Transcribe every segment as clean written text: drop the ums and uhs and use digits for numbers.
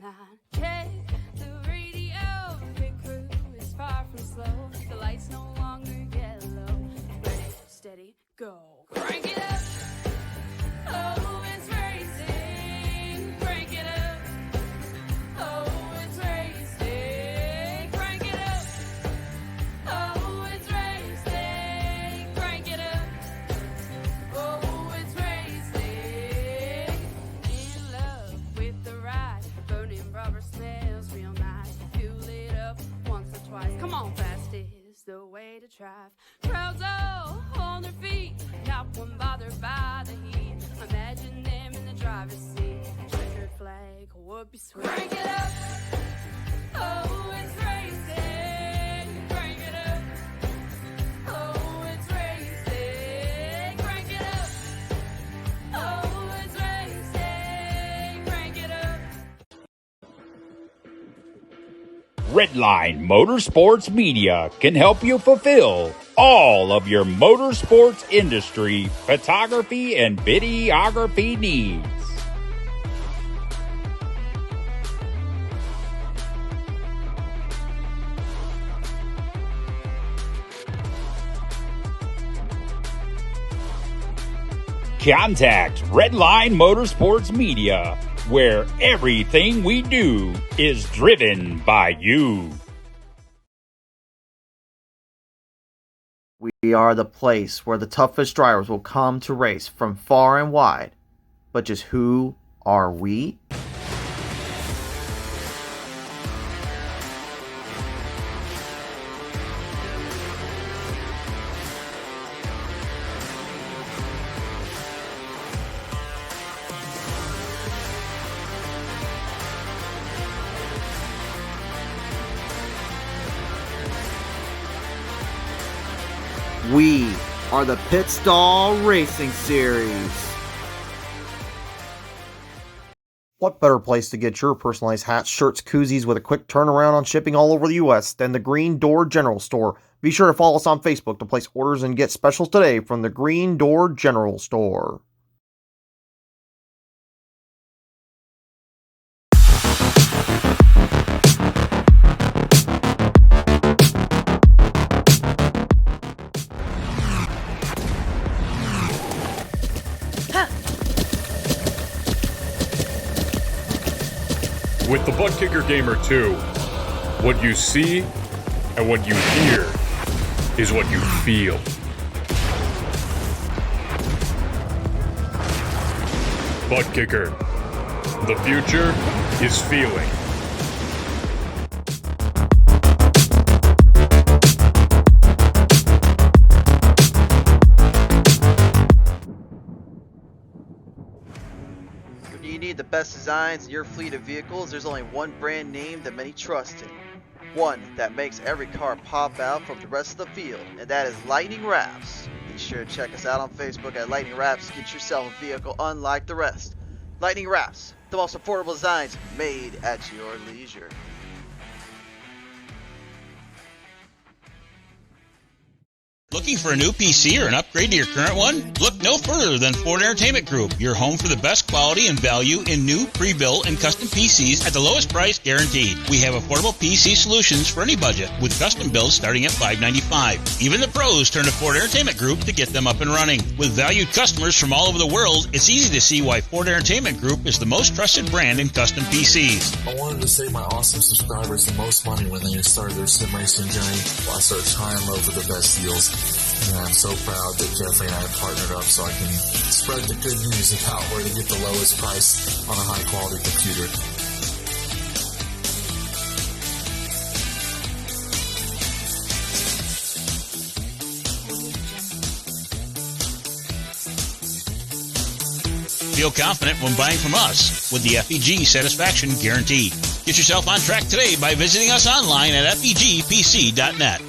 night. Check the radio, pit crew is far from slow. The lights no longer yellow. Ready, steady, go. Crank it up. Oh, it's racing. Crank it up. Oh, it's racing. Crank it up. Oh, it's racing. Crank it up. Oh, it's racing. In love with the ride. Burning rubber smells real nice. Fuel it up once or twice. Come on, fast is the way to drive. Crowds all on their feet. Not one bothered by the heat. Imagine them in the driver's seat. Checkered flag would be sweet. Crank it up. Oh, it's racing. Crank it up. Oh, it's racing. Crank it up. Oh, it's racing. Crank it up. Redline Motorsports Media can help you fulfill all of your motorsports industry photography and videography needs. Contact Redline Motorsports Media, where everything we do is driven by you. We are the place where the toughest drivers will come to race from far and wide. But just who are we? We are the Pit Stall Racing Series. What better place to get your personalized hats, shirts, koozies with a quick turnaround on shipping all over the U.S. than the Green Door General Store? Be sure to follow us on Facebook to place orders and get specials today from the Green Door General Store. With the ButtKicker Gamer 2, what you see and what you hear is what you feel. ButtKicker, the future is feeling. When you need the best designs in your fleet of vehicles, there's only one brand name that many trust in. One that makes every car pop out from the rest of the field, and that is Lightning Wrapz. Be sure to check us out on Facebook at Lightning Wrapz to get yourself a vehicle unlike the rest. Lightning Wrapz, the most affordable designs made at your leisure. Looking for a new PC or an upgrade to your current one? Look no further than Ford Entertainment Group, your home for the best quality and value in new, pre-built, and custom PCs at the lowest price guaranteed. We have affordable PC solutions for any budget, with custom builds starting at $595. Even the pros turn to Ford Entertainment Group to get them up and running. With valued customers from all over the world, it's easy to see why Ford Entertainment Group is the most trusted brand in custom PCs. I wanted to save my awesome subscribers the most money when they start their sim racing journey. Well, I searched high and low for the best deals. And I'm so proud that Jeffrey and I have partnered up so I can spread the good news about where to get the lowest price on a high quality computer. Feel confident when buying from us with the FEG Satisfaction Guarantee. Get yourself on track today by visiting us online at FEGPC.net.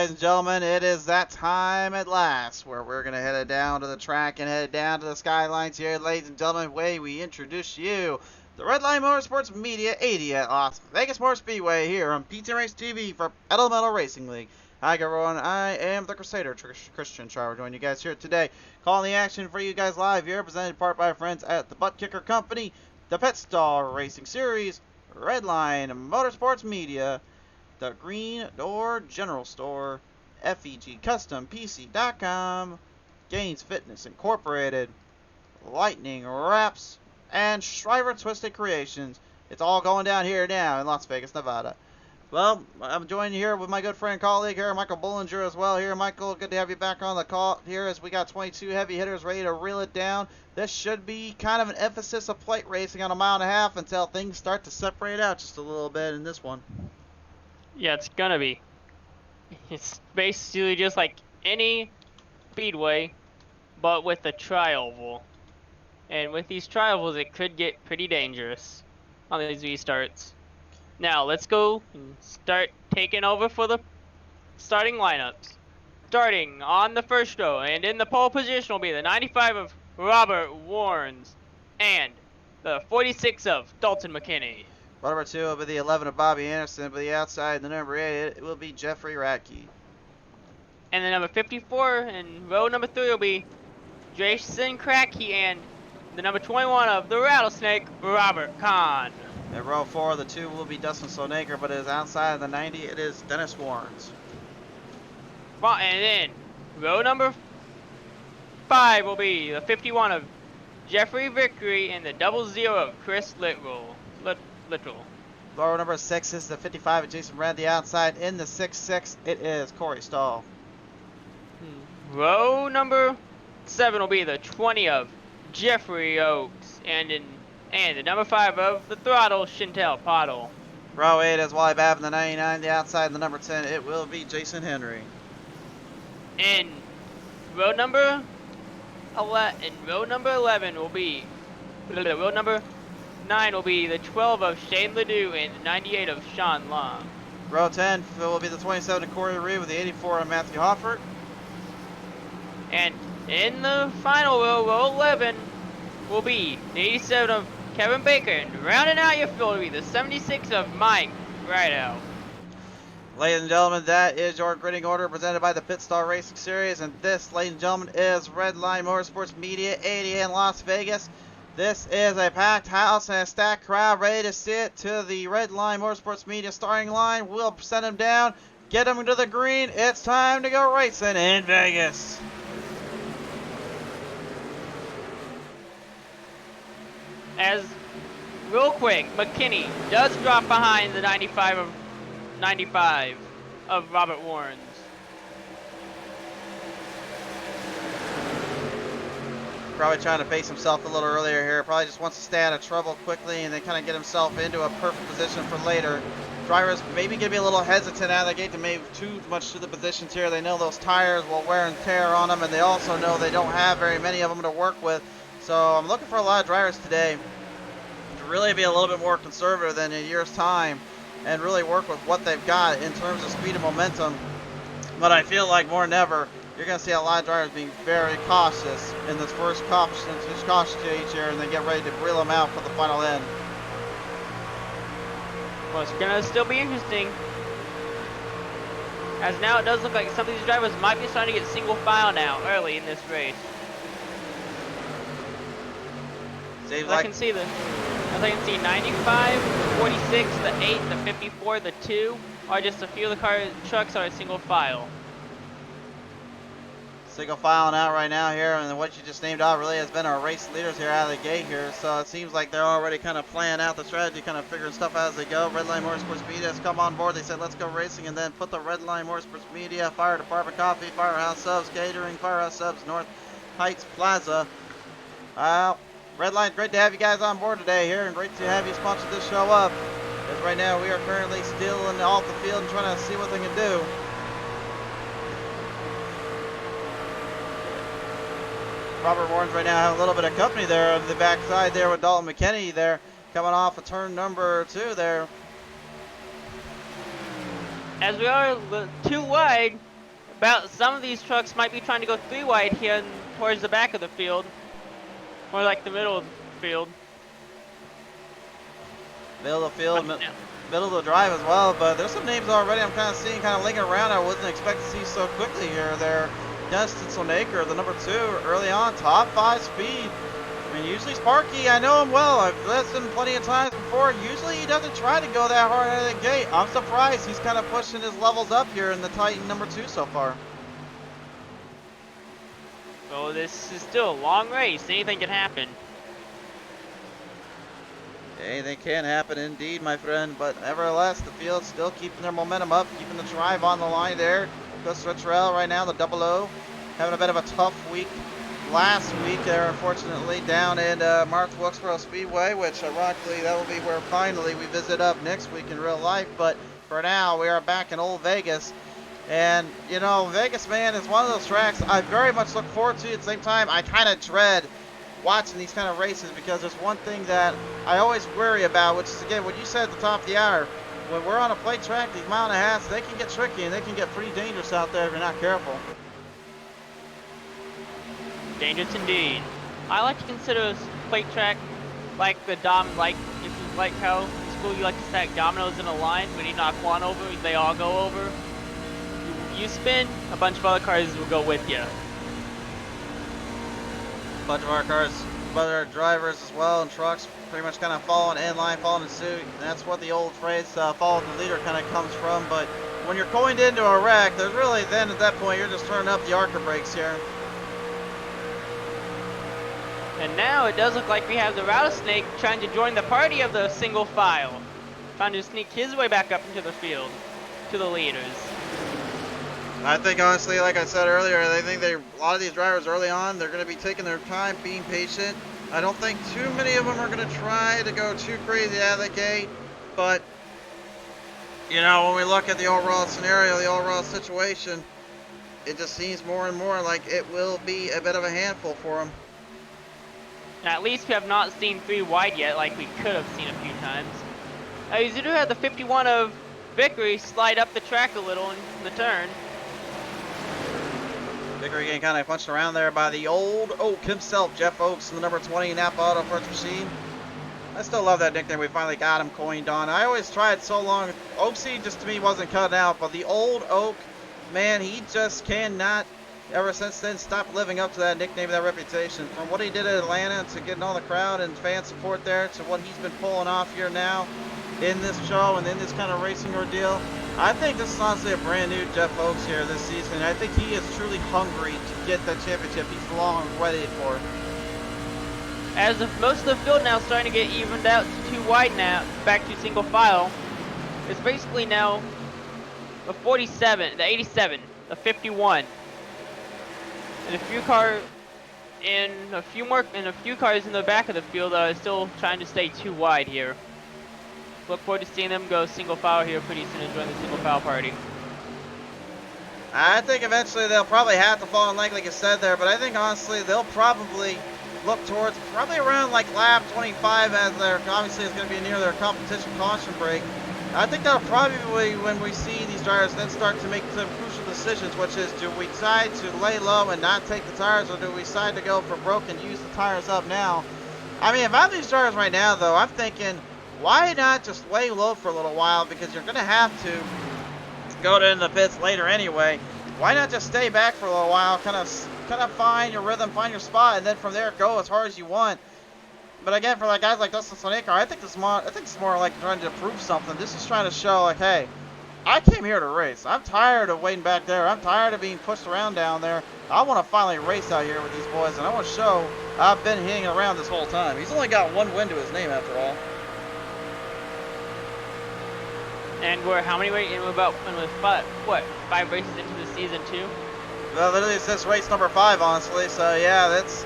ladies and gentlemen, it is that time at last where we're going to head it down to the track and head down to the skylines here. Ladies and gentlemen, we introduce you the Redline Motorsports Media 80 at Las Vegas Motor Speedway here on PT Race TV for Pedal Metal Racing League. Hi everyone, I am the Crusader, Christian Shriver, joining you guys here today. Calling the action for you guys live here, presented in part by our friends at the ButtKicker Company, the Pet Star Racing Series, Redline Motorsports Media, the Green Door General Store, FEG Custom PC.com, GainZFitness.inc, Lightning Wrapz, and Shriver Twisted Creations. It's all going down here now in Las Vegas, Nevada. Well, I'm joined here with my good friend and colleague here, Michael Bollinger as well here. Michael, good to have you back on the call here as we got 22 heavy hitters ready to reel it down. This should be kind of an emphasis of plate racing on a mile and a half until things start to separate out just a little bit in this one. Yeah, it's gonna be. It's basically just like any speedway, but with a tri-oval. And with these tri-ovals, it could get pretty dangerous on these restarts. Now, let's go and start taking over for the starting lineups. Starting on the first row, and in the pole position will be the 95 of Robert Warnes and the 46 of Dalton McKinney. Row number 2 will be the 11 of Bobby Anderson, but the outside, the number 8, it will be Jeffrey Radke. And the number 54 and row number 3 will be Jason Kratky and the number 21 of the Rattlesnake, Robert Kahn. At row 4, the 2 will be Dustin Slonaker, but it is outside of the 90, it is Dennis Warnes. And then row number 5 will be the 51 of Jeffrey Vickery and the 00 of Chris Littrell. Row number 6 is the 55 of Jason Brand. The outside in the 6-6, it is Corey Stahl. Row number 7 will be the 20 of Jeffrey Oakes and the number 5 of the Throttle, Chantel Pottle. Row 8 is Wally Babb in the 99. The outside, the number 10, it will be Jason Henry. And row number 11 will be row number 9 will be the 12 of Shane Ledoux and the 98 of Sean Long. Row 10 will be the 27 of Corey Reed with the 84 of Matthew Hoffert. And in the final row, row 11, will be the 87 of Kevin Baker, and rounding out your field will be the 76 of Mike Rideout. Ladies and gentlemen, that is your grading order presented by the Pit Star Racing Series, and this, ladies and gentlemen, is Redline Motorsports Media 80 in Las Vegas. This is a packed house and a stacked crowd ready to sit to the Redline Motorsports Media starting line. We'll send them down, get them to the green. It's time to go racing in Vegas. As real quick, McKinney does drop behind the 95 of Robert Warnes. Probably trying to pace himself a little earlier here. Probably just wants to stay out of trouble quickly and then kind of get himself into a perfect position for later. Drivers maybe going to be a little hesitant out of the gate to move too much to the positions here. They know those tires will wear and tear on them, and they also know they don't have very many of them to work with. So I'm looking for a lot of drivers today to really be a little bit more conservative than a year's time and really work with what they've got in terms of speed and momentum. But I feel like more than ever, you're going to see a lot of drivers being very cautious in this first caution stage here, and then get ready to reel them out for the final end. Well, it's going to still be interesting, as now it does look like some of these drivers might be starting to get single file now early in this race. Seems I can see 95, 46, the 8, the 54, the 2, or just a few of the trucks are single file. Single filing out right now here, and what you just named out really has been our race leaders here out of the gate here. So it seems like they're already kind of playing out the strategy, kind of figuring stuff out as they go. Redline Motorsports Media has come on board. They said, let's go racing, and then put the Redline Motorsports Media, Fire Department Coffee, Firehouse Subs, Catering, Firehouse Subs, North Heights Plaza. Redline, great to have you guys on board today here, and great to have you sponsor this show up. As right now, we are currently still off the field and trying to see what they can do. Robert Warnes right now having a little bit of company there on the backside there with Dalton McKinney there, coming off of turn number 2 there. As we are too wide About some of these trucks might be trying to go 3 wide here and towards the back of the field, or like the middle of the field. Middle of the field, middle of the drive as well, but there's some names already I'm kind of seeing kind of linking around. I wasn't expecting to see so quickly here. They're Justin Sonaker, the number 2, early on, top 5 speed. I mean, usually Sparky, I know him well. I've listened plenty of times before. Usually he doesn't try to go that hard out of the gate. I'm surprised he's kind of pushing his levels up here in the Titan number 2 so far. So this is still a long race. Anything can happen. Anything can happen indeed, my friend, but nevertheless, the field's still keeping their momentum up, keeping the drive on the line there. Gus Rittrell right now, the 00, having a bit of a tough week. Last week, they're unfortunately down in Martha Wilkesboro Speedway, which ironically, that will be where finally we visit up next week in real life. But for now, we are back in Old Vegas. And, you know, Vegas, man, is one of those tracks I very much look forward to. At the same time, I kind of dread watching these kind of races because there's one thing that I always worry about, which is, again, what you said at the top of the hour. When we're on a plate track, these mile and a halves, they can get tricky and they can get pretty dangerous out there if you're not careful. Dangerous indeed. I like to consider this plate track like the like if you like how in school you like to stack dominoes in a line. When you knock one over, they all go over. You spin, a bunch of other cars will go with you. A bunch of our cars, other drivers as well, and trucks pretty much kind of following in line, following in suit. And that's what the old phrase, follow the leader, kind of comes from. But when you're going into a wreck, there's really, then at that point, you're just turning up the ARCA brakes here. And now it does look like we have the rattlesnake trying to join the party of the single file. Trying to sneak his way back up into the field, to the leaders. I think honestly, like I said earlier, I think a lot of these drivers early on, they're going to be taking their time, being patient. I don't think too many of them are going to try to go too crazy out of the gate. But, you know, when we look at the overall scenario, the overall situation, it just seems more and more like it will be a bit of a handful for them. At least we have not seen 3 wide yet, like we could have seen a few times. You do have the 51 of Vickery slide up the track a little in the turn. Vickery getting kind of punched around there by the old Oak himself, Jeff Oakes, the number 20 Napa Auto Parts Machine. I still love that nickname. We finally got him coined on. I always tried so long. Oaksy just to me wasn't cut out, but the old Oak, man, he just cannot, ever since then, stop living up to that nickname, that reputation. From what he did at Atlanta to getting all the crowd and fan support there to what he's been pulling off here now in this show and in this kind of racing ordeal. I think this is honestly a brand new Jeff Oakes here this season. I think he is truly hungry to get that championship he's long waited for. As if most of the field now starting to get evened out to 2 wide now, back to single file. It's basically now the 47, the 87, the 51. And a few cars in the back of the field are still trying to stay 2 wide here. Look forward to seeing them go single file here pretty soon and join the single file party. I think eventually they'll probably have to fall in line like you said there, but I think honestly they'll probably look towards probably around like lap 25 as they're obviously it's going to be near their competition caution break. I think that'll probably be when we see these drivers then start to make some crucial decisions, which is do we decide to lay low and not take the tires, or do we decide to go for broke and use the tires up now? I mean, if I'm these drivers right now though, I'm thinking, why not just lay low for a little while, because you're going to have to go to the pits later anyway. Why not just stay back for a little while, kind of find your rhythm, find your spot, and then from there go as hard as you want. But again, for like guys like Dustin Sonaker, I think it's more like trying to prove something. This is trying to show like, hey, I came here to race. I'm tired of waiting back there. I'm tired of being pushed around down there. I want to finally race out here with these boys, and I want to show I've been hanging around this whole time. He's only got 1 win to his name after all. And we're how many races? We're about 5 races into the season too. Well, literally it's this race number 5, honestly. So yeah, that's.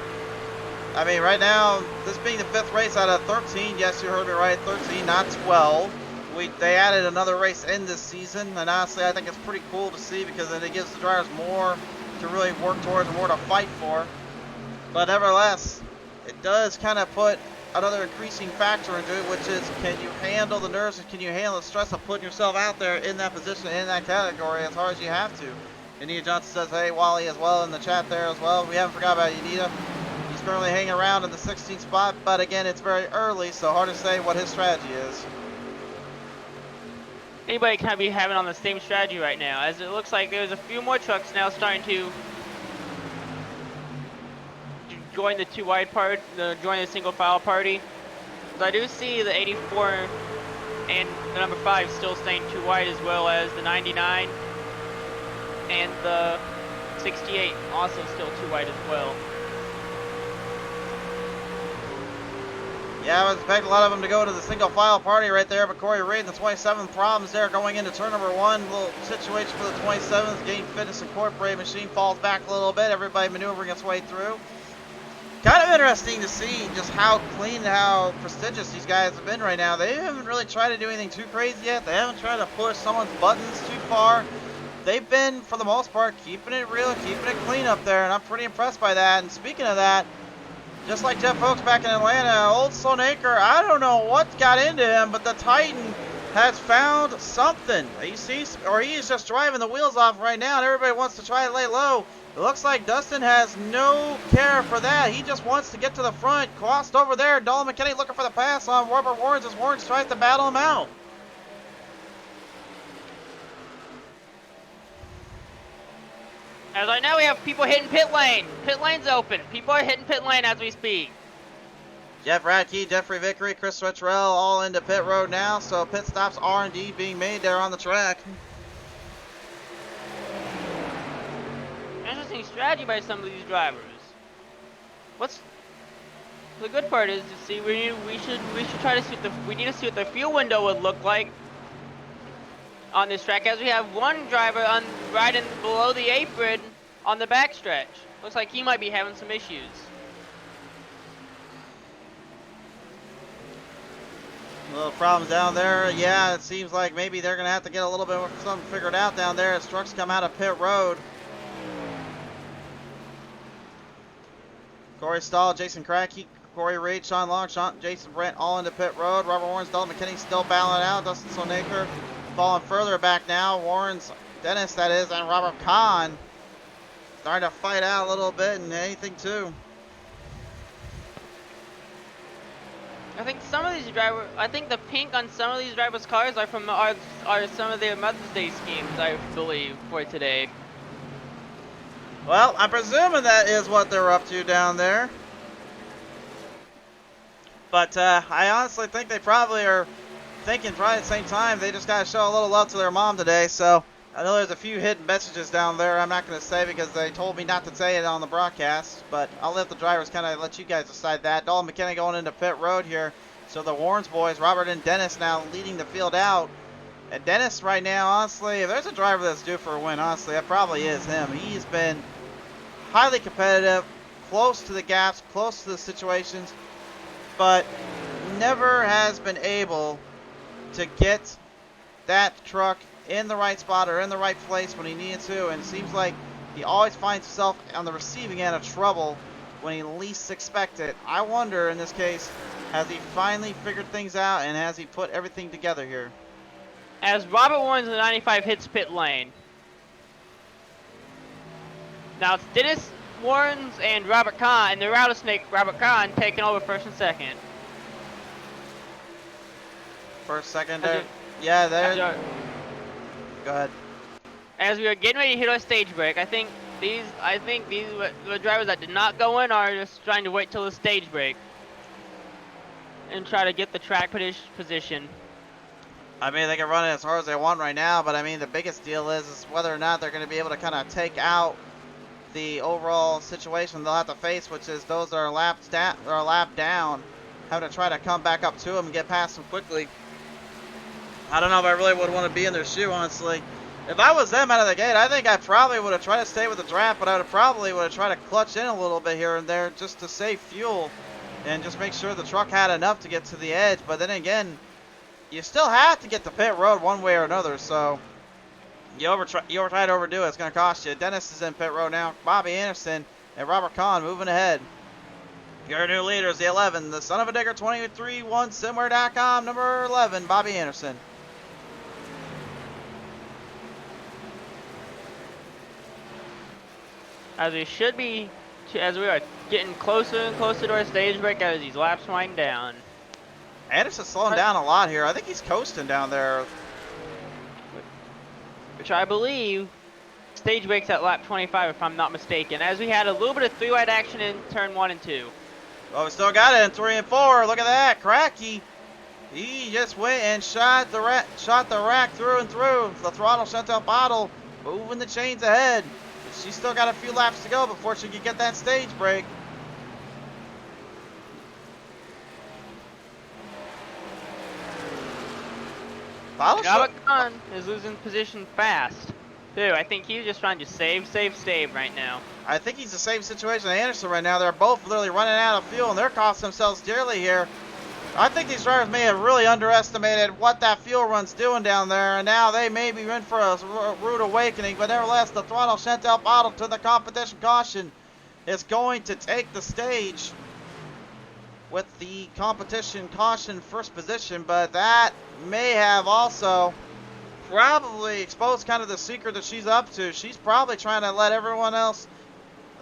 I mean, right now, this being the 5th race out of 13. Yes, you heard me right, 13, not 12. They added another race in this season, and honestly, I think it's pretty cool to see because then it gives the drivers more to really work towards and more to fight for. But nevertheless, it does kind of put another increasing factor into it, which is can you handle the nerves and can you handle the stress of putting yourself out there in that position, in that category as hard as you have to. Anita Johnson says, hey, Wally as well in the chat there as well. We haven't forgot about you, Anita. He's currently hanging around in the 16th spot, but again, it's very early, so hard to say what his strategy is. Anybody can be having on the same strategy right now, as it looks like there's a few more trucks now starting to join the two wide part, join the single file party. So I do see the 84 and the number 5 still staying too wide, as well as the 99 and the 68 also still too wide as well. Yeah, I would expect a lot of them to go to the single file party right there, but Corey Reed in the 27th, problems there going into turn number 1. Little situation for the 27th. GainZFitness Incorporated machine falls back a little bit. Everybody maneuvering its way through. Kind of interesting to see just how clean, how prestigious these guys have been right now. They haven't really tried to do anything too crazy yet. They haven't tried to push someone's buttons too far. They've been, for the most part, keeping it real, keeping it clean up there, and I'm pretty impressed by that. And speaking of that, just like Jeff Oakes back in Atlanta, old Sloanaker, I don't know what got into him, but the Titan has found something. He is just driving the wheels off right now, and everybody wants to try to lay low. It looks like Dustin has no care for that. He just wants to get to the front. Crossed over there. Dalton McKinney looking for the pass on Robert Warrens as Warrens tries to battle him out. As right now we have people hitting pit lane. Pit lane's open. People are hitting pit lane as we speak. Jeff Radke, Jeffrey Vickery, Chris Rittrell all into pit road now. So pit stops R&D being made there on the track. Interesting strategy by some of these drivers. What's the good part is to see we should try to see what the fuel window would look like on this track, as we have one driver on riding below the apron on the backstretch. Looks like he might be having some issues. Little problems down there. Yeah, it seems like maybe they're going to have to get a little bit of something figured out down there as trucks come out of pit road. Corey Stahl, Jason Crackey, Corey Reed, Sean Long, Jason Brent all into pit road. Robert Warrens, Dalton McKinney still battling out. Dustin Sloanaker falling further back now. Warrens, Dennis that is, and Robert Kahn starting to fight out a little bit and anything too. I think some of these drivers, I think the pink on some of these drivers' cars are from are some of their Mother's Day schemes, I believe, for today. Well, I'm presuming that is what they're up to down there. But I honestly think they probably are thinking probably at the same time they just got to show a little love to their mom today. So I know there's a few hidden messages down there I'm not going to say because they told me not to say it on the broadcast. But I'll let the drivers kind of let you guys decide that. Dalton McKinney going into pit road here. So the Warrens boys, Robert and Dennis now leading the field out. And Dennis right now, honestly, if there's a driver that's due for a win, honestly, that probably is him. He's been highly competitive, close to the gaps, close to the situations, but never has been able to get that truck in the right spot or in the right place when he needed to. And it seems like he always finds himself on the receiving end of trouble when he least expects it. I wonder in this case, has he finally figured things out and has he put everything together here? As Robert Warrens in the 95 hits pit lane. Now it's Dennis Warrens and Robert Kahn, and the Rattlesnake Robert Kahn taking over first and second. First, second, there. Yeah, there. Go ahead. As we are getting ready to hit our stage break, I think these the drivers that did not go in are just trying to wait till the stage break and try to get the track position. I mean, they can run it as hard as they want right now, but I mean, the biggest deal is whether or not they're going to be able to kind of take out the overall situation they'll have to face, which is those that are lapped down, having to try to come back up to them and get past them quickly. I don't know if I really would want to be in their shoe, honestly. If I was them out of the gate, I think I probably would have tried to stay with the draft, but I would have tried to clutch in a little bit here and there just to save fuel and just make sure the truck had enough to get to the edge. But then again, you still have to get to pit road one way or another, so you try to overdo it, it's going to cost you. Dennis is in pit road now. Bobby Anderson and Robert Kahn moving ahead. Your new leaders, the 11, the son of a digger, 23-1simware.com, number 11, Bobby Anderson. as we should be, as we are getting closer and closer to our stage break as these laps wind down. Anderson's slowing down a lot here. I think he's coasting down there. Which I believe stage breaks at lap 25 if I'm not mistaken, as we had a little bit of 3-wide action in turn 1 and 2. Well, we still got it in 3 and 4. Look at that, Cracky. He just went and shot the rack through and through. The throttle sent out bottle, moving the chains ahead. She's still got a few laps to go before she can get that stage break. Khan is losing position fast. Too. I think he's just trying to save right now. I think he's the same situation as Anderson right now. They're both literally running out of fuel, and they're costing themselves dearly here. I think these drivers may have really underestimated what that fuel run's doing down there, and now they may be in for a rude awakening. But nevertheless, the throttle sent out bottle to the competition caution is going to take the stage with the competition caution first position, but that may have also probably exposed kind of the secret that she's up to. She's probably trying to let everyone else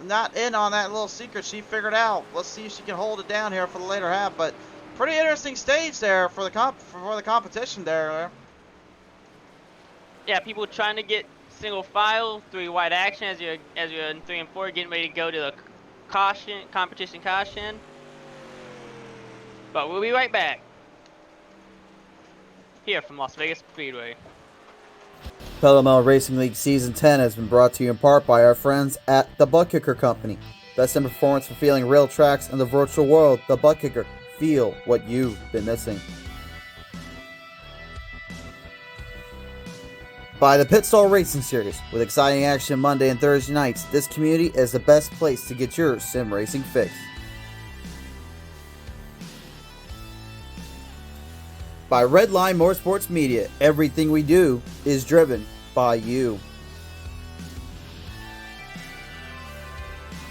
not in on that little secret she figured out. Let's see if she can hold it down here for the later half, but pretty interesting stage there for the competition there. Yeah, people trying to get single file, 3-wide action as you're in 3 and 4, getting ready to go to the competition caution. But we'll be right back here from Las Vegas Speedway. Pelham Racing League Season 10 has been brought to you in part by our friends at the ButtKicker Company. Best in performance for feeling real tracks in the virtual world, the ButtKicker. Feel what you've been missing. By the Pit Stall Racing Series. With exciting action Monday and Thursday nights, this community is the best place to get your sim racing fix. By Redline Motorsports Media, everything we do is driven by you.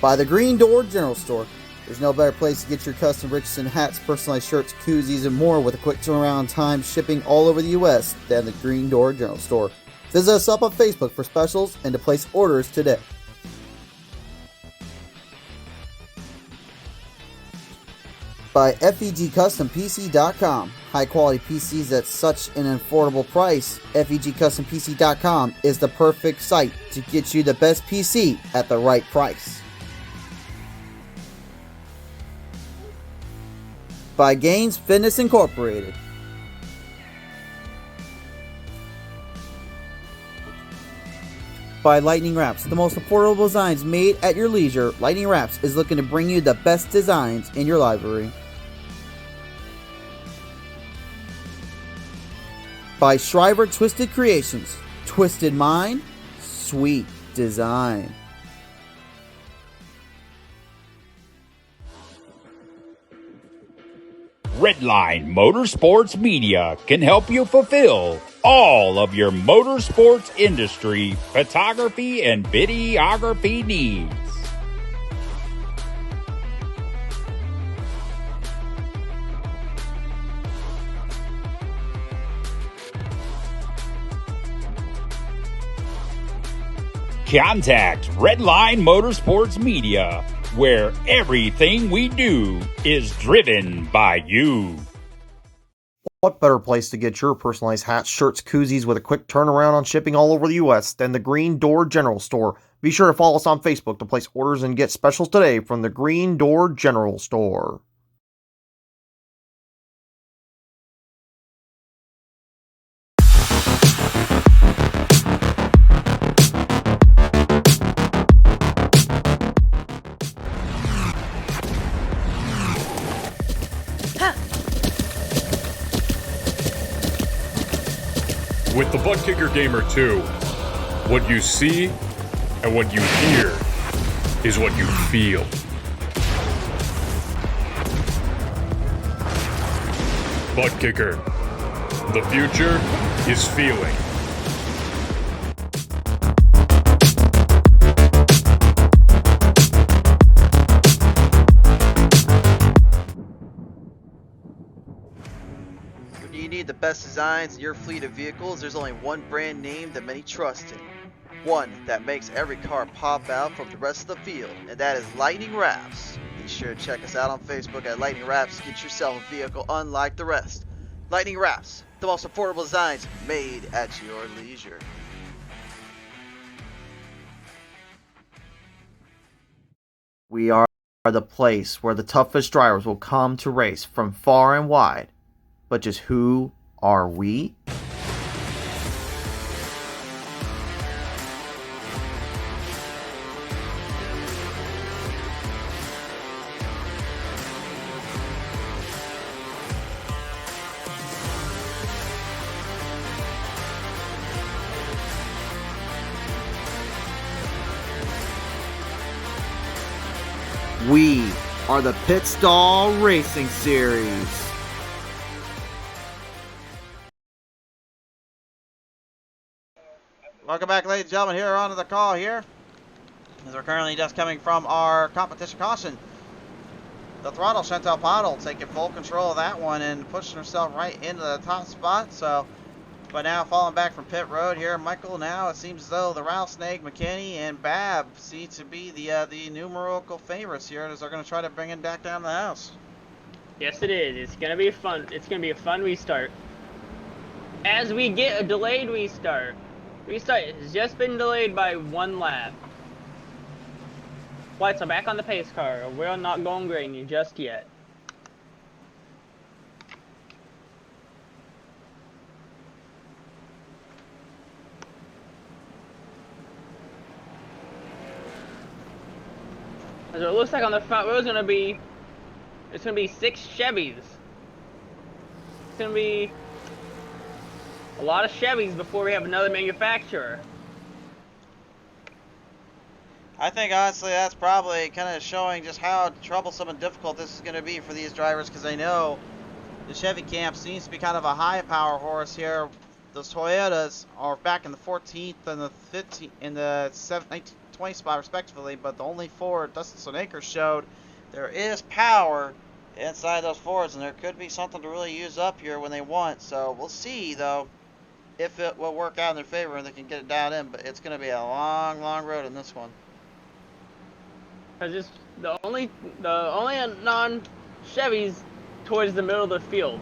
By the Green Door General Store. There's no better place to get your custom Richardson hats, personalized shirts, koozies, and more with a quick turnaround time shipping all over the U.S. than the Green Door General Store. Visit us up on Facebook for specials and to place orders today. By FEGCustomPC.com. High quality PCs at such an affordable price. FEGCustomPC.com is the perfect site to get you the best PC at the right price. By GainZFitness Incorporated. By Lightning Wrapz, the most affordable designs made at your leisure. Lightning Wrapz is looking to bring you the best designs in your library. By Shriver Twisted Creations, twisted mind, sweet design. Redline Motorsports Media can help you fulfill all of your motorsports industry photography and videography needs. Contact Redline Motorsports Media, where everything we do is driven by you. What better place to get your personalized hats, shirts, koozies with a quick turnaround on shipping all over the U.S. than the Green Door General Store? Be sure to follow us on Facebook to place orders and get specials today from the Green Door General Store. With the ButtKicker Gamer 2, what you see and what you hear is what you feel. ButtKicker. The future is feeling. When you need the best designs in your fleet of vehicles, there's only one brand name that many trust in. One that makes every car pop out from the rest of the field, and that is Lightning Wrapz. Be sure to check us out on Facebook at Lightning Wrapz to get yourself a vehicle unlike the rest. Lightning Wrapz, the most affordable designs made at your leisure. We are the place where the toughest drivers will come to race from far and wide. But just who are we? We are the Pit Stall Racing Series. Welcome back, ladies and gentlemen, here onto the call here. As we're currently just coming from our competition caution. The throttle Chantal Paddle taking full control of that one and pushing herself right into the top spot. So, but now falling back from pit road here, Michael. Now it seems as though the Rattlesnake, McKinney, and Bab seem to be the numerical favorites here as they're going to try to bring it back down the house. Yes, it is. It's gonna be fun. It's gonna be a fun restart. As we get a delayed restart. Restart has just been delayed by 1 lap. Lights are back on the pace car. We're not going grainy just yet. As it looks like on the front row is gonna be, it's gonna be 6 Chevys. It's gonna be a lot of Chevys before we have another manufacturer. I think honestly that's probably kind of showing just how troublesome and difficult this is going to be for these drivers, because I know the Chevy camp seems to be kind of a high power horse here. Those Toyotas are back in the 14th and the 15th in the 19th, 20th spot respectively, but the only Ford Dustin Stoneacre showed there is power inside those Fords, and there could be something to really use up here when they want. So we'll see though if it will work out in their favor and they can get it down in, but it's going to be a long, long road in this one. Cause it's the only non Chevys towards the middle of the field.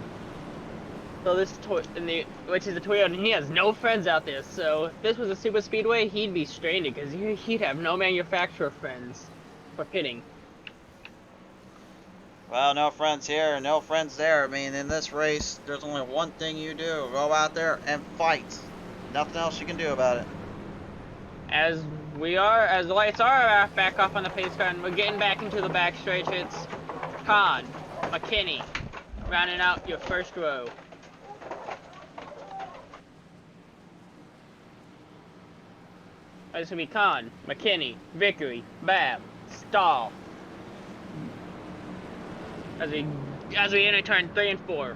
So this which is the Toyota, and he has no friends out there. So if this was a super speedway, he'd be stranded because he'd have no manufacturer friends for pitting. Well, no friends here, no friends there. I mean, in this race, there's only one thing you do. Go out there and fight. Nothing else you can do about it. As the lights are back off on the pace car, and we're getting back into the back stretch, it's Khan, McKinney, rounding out your first row. It's gonna be Khan, McKinney, Vickery, Babb, Stahl. As we enter turn 3 and 4.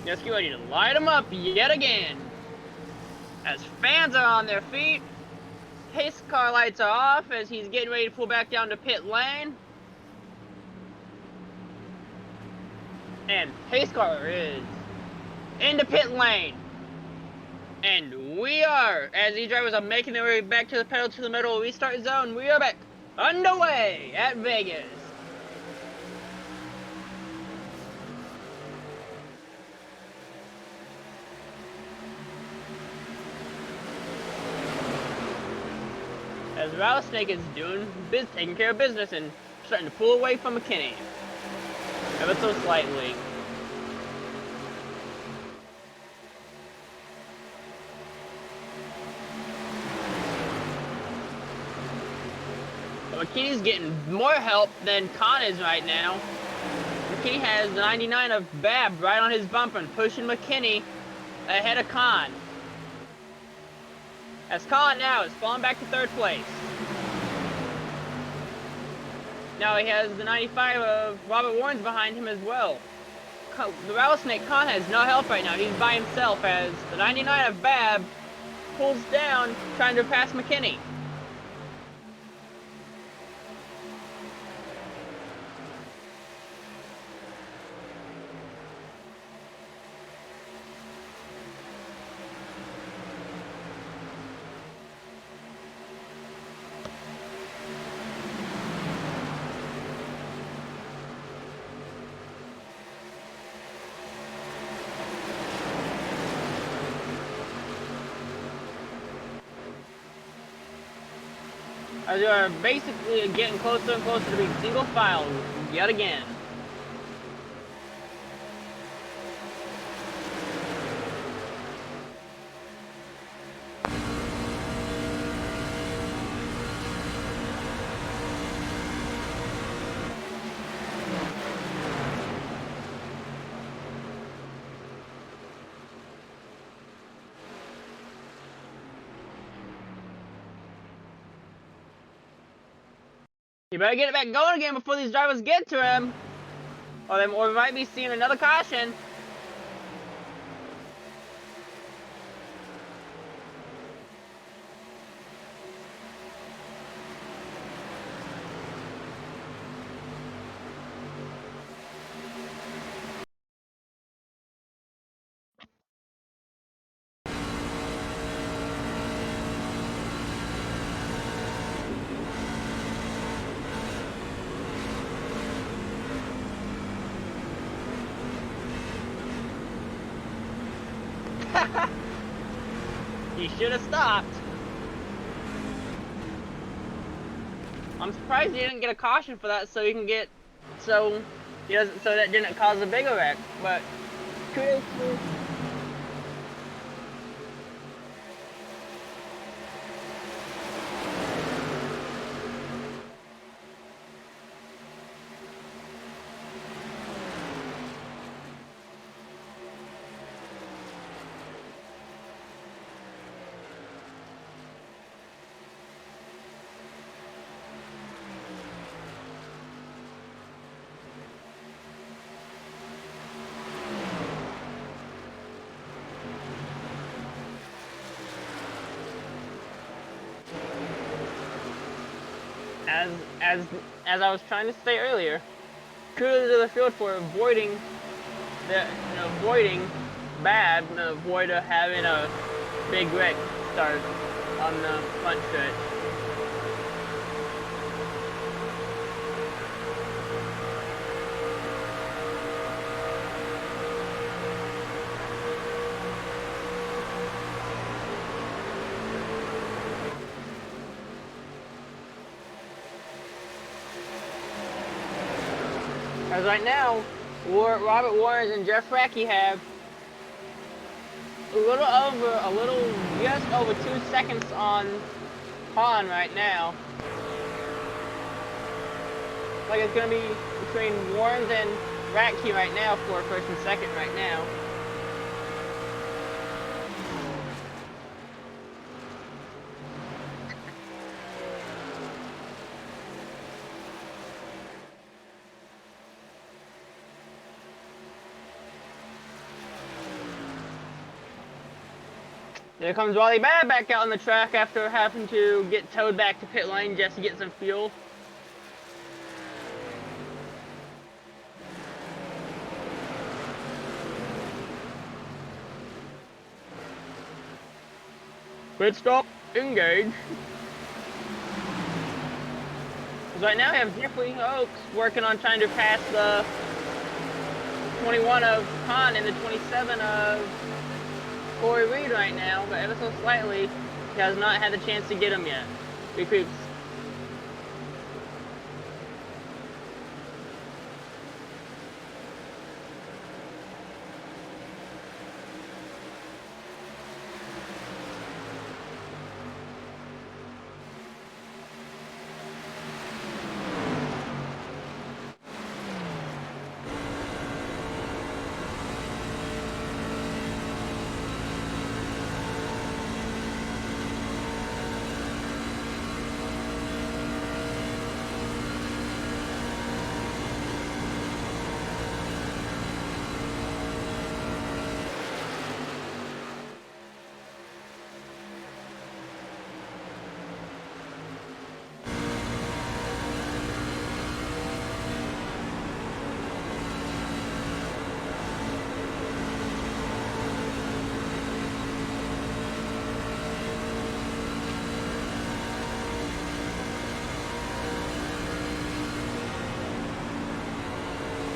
Let's get ready to light them up yet again. As fans are on their feet, pace car lights are off as he's getting ready to pull back down to pit lane. And pace car is into pit lane. And we are, as these drivers are making their way back to the pedal to the middle restart zone, we are back underway at Vegas. As Rattlesnake is taking care of business and starting to pull away from McKinney. Ever so slightly. But McKinney's getting more help than Khan is right now. McKinney has the 99 of Babb right on his bumper and pushing McKinney ahead of Khan. As Khan now is falling back to 3rd place. Now he has the 95 of Robert Warren's behind him as well. The Rattlesnake Khan has no help right now. He's by himself as the 99 of Babb pulls down trying to pass McKinney. As you are basically getting closer and closer to being single file yet again. You better get it back going again before these drivers get to him. Or we might be seeing another caution. He should have stopped. I'm surprised he didn't get a caution for that, so he can get so that didn't cause a bigger wreck. But kudos to as I was trying to say earlier, kudos to the field for avoiding bad and avoid having a big wreck start on the front stretch. As right now, Robert Warren and Jeff Racky have just over 2 seconds on Hahn right now. Like it's gonna be between Warren and Racky right now for first and second right now. There comes Wally Bad back out on the track after having to get towed back to pit lane just to get some fuel. Pit stop, engage. Right now we have Jeffrey Oaks working on trying to pass the 21 of Hahn and the 27 of Corey Reed right now, but ever so slightly, he has not had the chance to get him yet. Recruits.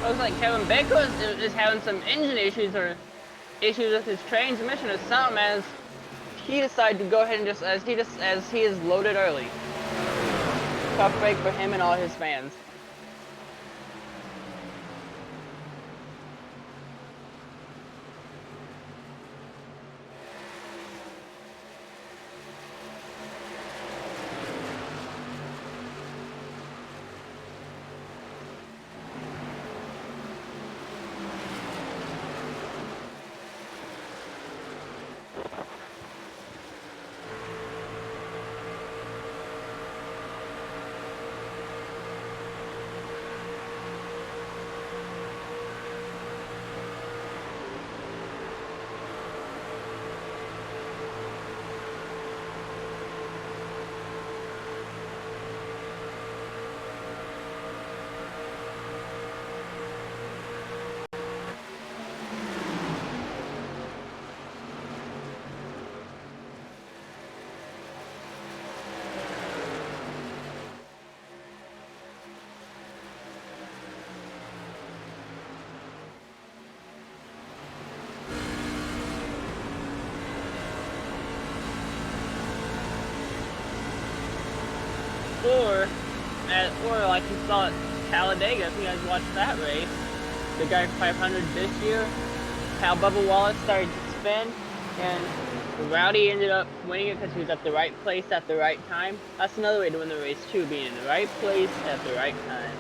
Looks like Kevin Baker is having some engine issues or issues with his transmission or something, as he decided to go ahead and as he is loaded early. tough break for him and all his fans. Or like you saw at Talladega, if you guys watched that race, the guy 500 this year, how Bubba Wallace started to spin, and Rowdy ended up winning it because he was at the right place at the right time. That's another way to win the race too, being in the right place at the right time.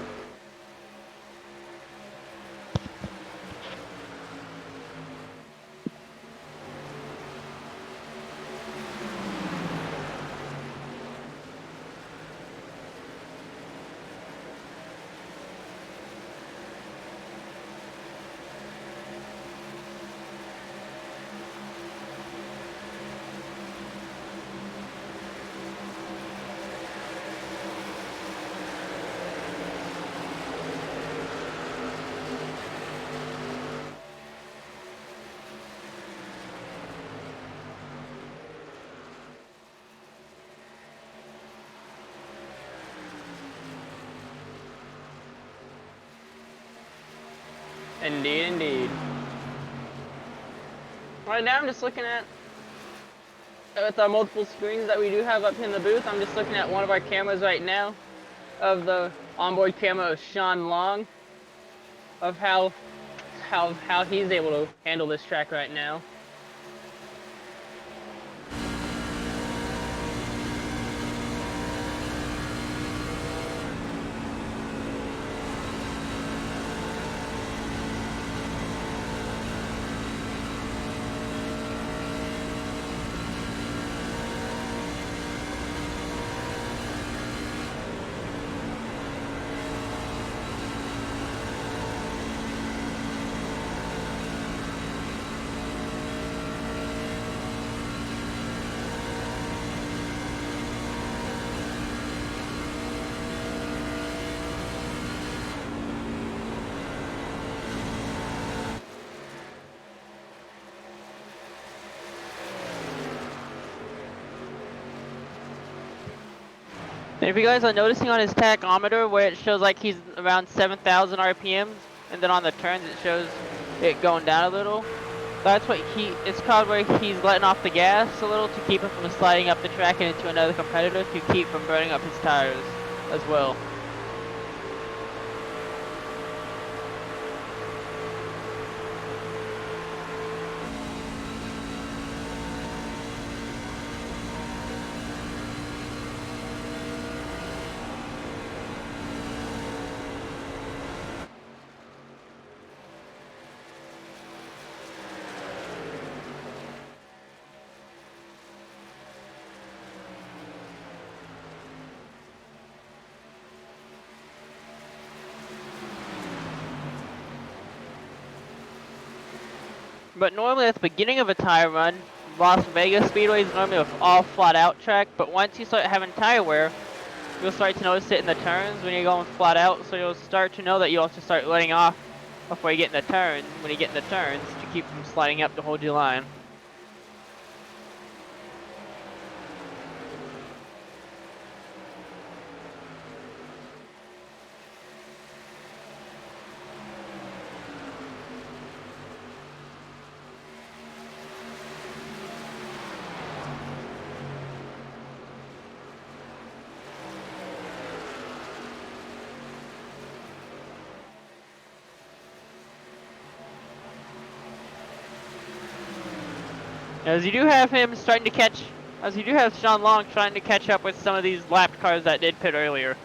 Indeed, indeed. Right now I'm just looking at, with our multiple screens that we do have up here in the booth, I'm just looking at one of our cameras right now of the onboard camera of Sean Long, of how he's able to handle this track right now. If you guys are noticing on his tachometer where it shows like he's around 7,000 RPMs, and then on the turns it shows it going down a little, that's what it's called where he's letting off the gas a little to keep him from sliding up the track and into another competitor to keep from burning up his tires as well. But normally at the beginning of a tire run, Las Vegas Speedway is normally an all flat out track, but once you start having tire wear, you'll start to notice it in the turns when you're going flat out, so you'll start to know that you also start letting off before you get in the turns, when you get in the turns, to keep from sliding up to hold your line. As you do have him starting to catch, as you do have Sean Long trying to catch up with some of these lapped cars that did pit earlier.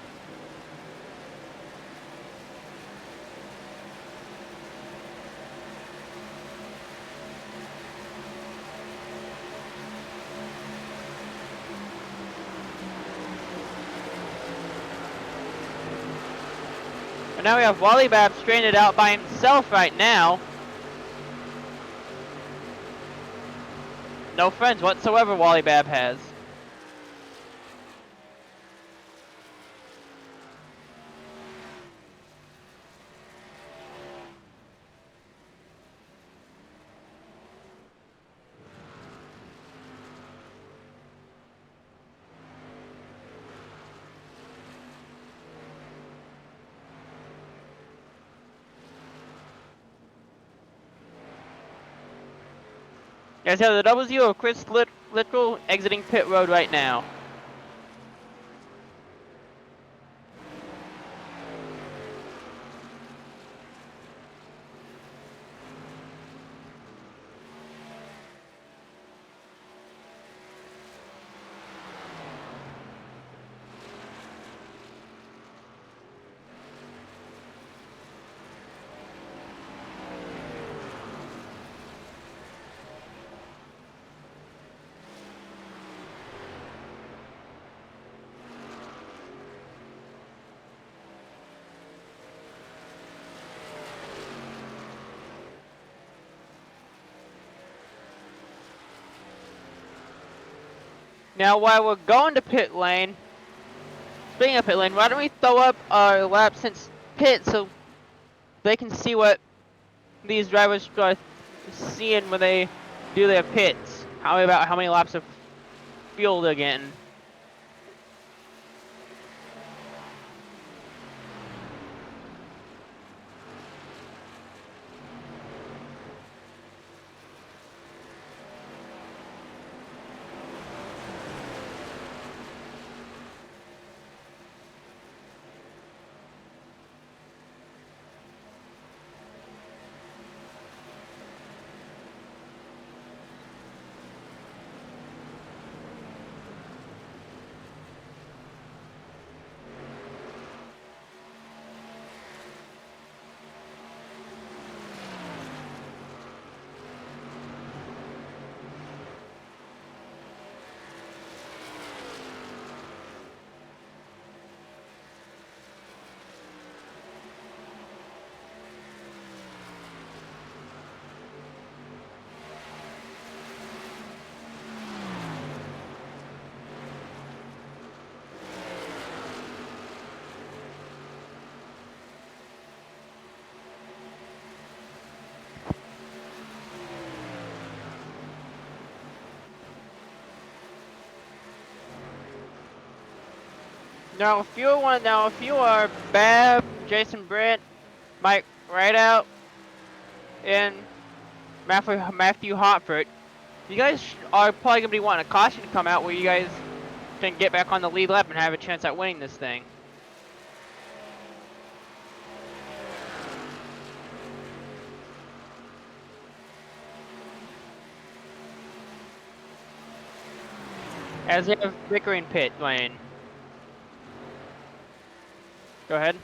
And now we have Wally Babb stranded out by himself right now. No friends whatsoever Wally Babb has. Guys, have the double zero Chris Littrell exiting pit road right now. Now, while we're going to pit lane, speaking of pit lane, why don't we throw up our lap since pit so they can see what these drivers are seeing when they do their pits. About how many laps of fuel they're getting. Now, if you are Babb, Jason Britt, Mike Rideout, and Matthew Hotford, you guys are probably gonna be wanting a caution to come out where you guys can get back on the lead lap and have a chance at winning this thing. As they have bickering pit lane. Go ahead.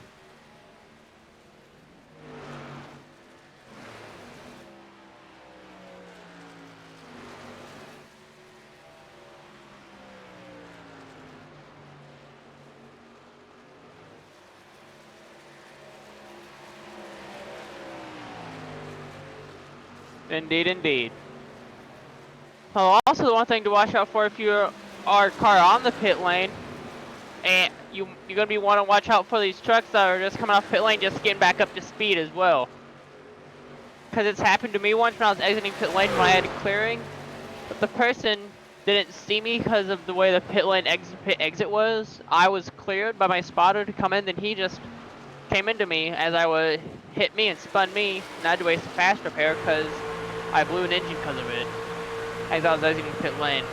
Indeed, indeed. Well, also the one thing to watch out for if you are a car on the pit lane, and you're gonna be want to watch out for these trucks that are just coming off pit lane, just getting back up to speed as well. Because it's happened to me once when I was exiting pit lane when I had clearing, but the person didn't see me because of the way the pit lane exit was. I was cleared by my spotter to come in, then he just came into me as I would hit me and spun me, and I had to waste a fast repair because I blew an engine because of it as I was exiting pit lane.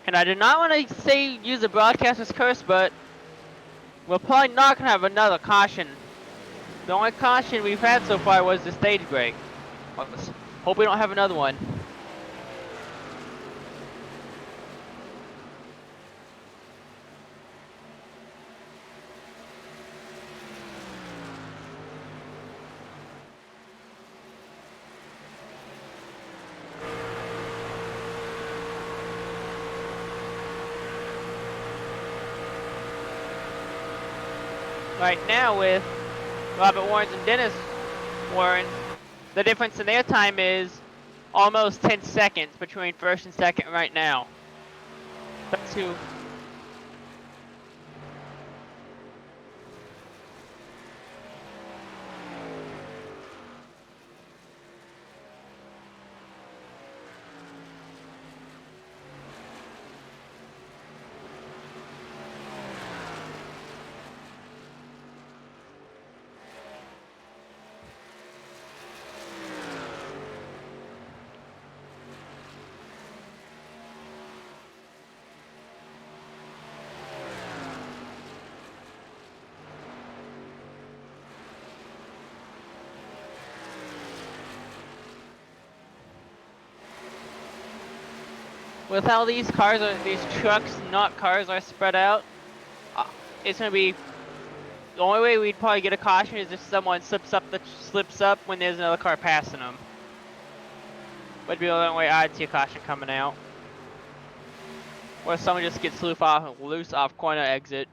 And I do not want to say use the broadcaster's curse, but we're probably not going to have another caution. The only caution we've had so far was the stage break. Let's hope we don't have another one. Right now with Robert Warrens and Dennis Warrens, the difference in their time is almost 10 seconds between first and second right now. That's who. With how these trucks, not cars, are spread out, it's gonna be, the only way we'd probably get a caution is if someone slips up when there's another car passing them. Would be the only way I'd see a caution coming out. Or if someone just gets loose off corner exit.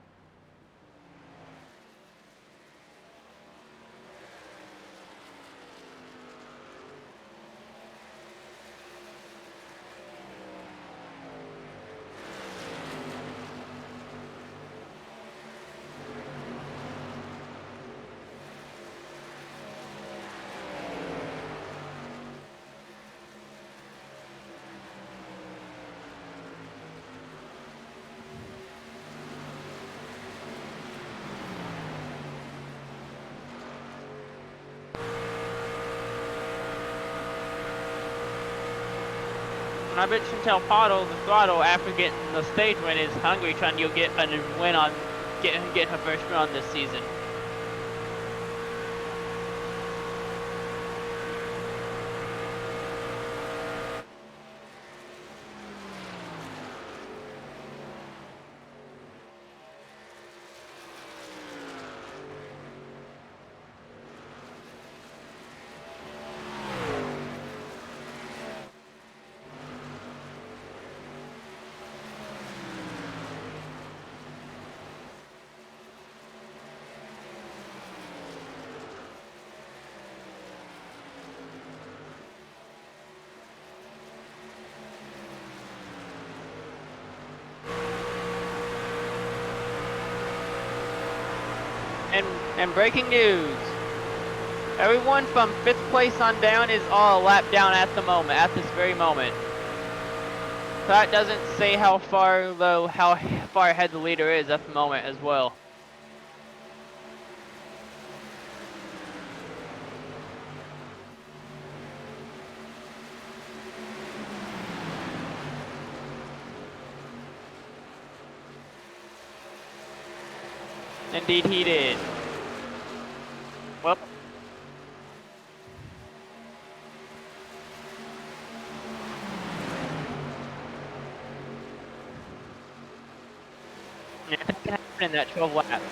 And I bet Chantel Pottle, the throttle, after getting the stage win, is hungry trying to get a win on, get her first win on this season. And breaking news. Everyone from 5th place on down is all a lap down at the moment, at this very moment. That doesn't say how far ahead the leader is at the moment as well. Indeed he did. Well. Anything can happen in that 12 laps.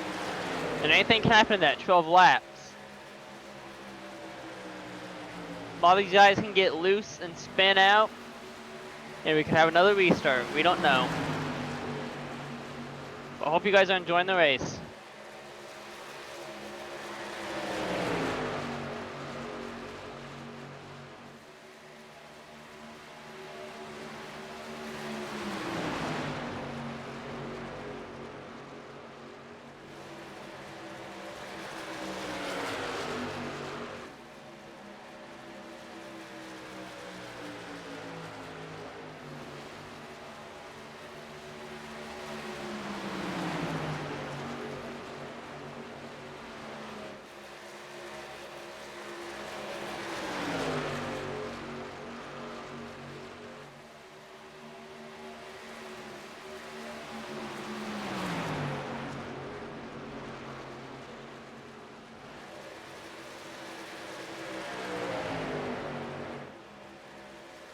And anything can happen in that 12 laps. A lot of these guys can get loose and spin out. And we could have another restart. We don't know. I hope you guys are enjoying the race.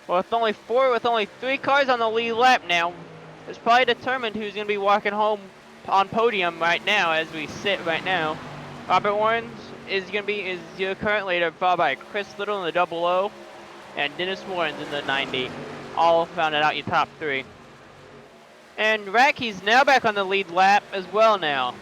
Well, with only 3 cars on the lead lap now, it's probably determined who's going to be walking home on podium right now as we sit right now. Robert Warrens is your current leader, followed by Chris Little in the 00 and Dennis Warrens in the 90. All rounded out your top 3. And Racky's now back on the lead lap as well now.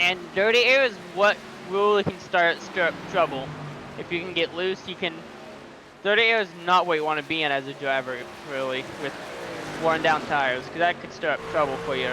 And dirty air is what really can stir up trouble. If you can get loose, you can. Dirty air is not what you want to be in as a driver, really, with worn down tires, because that could stir up trouble for you.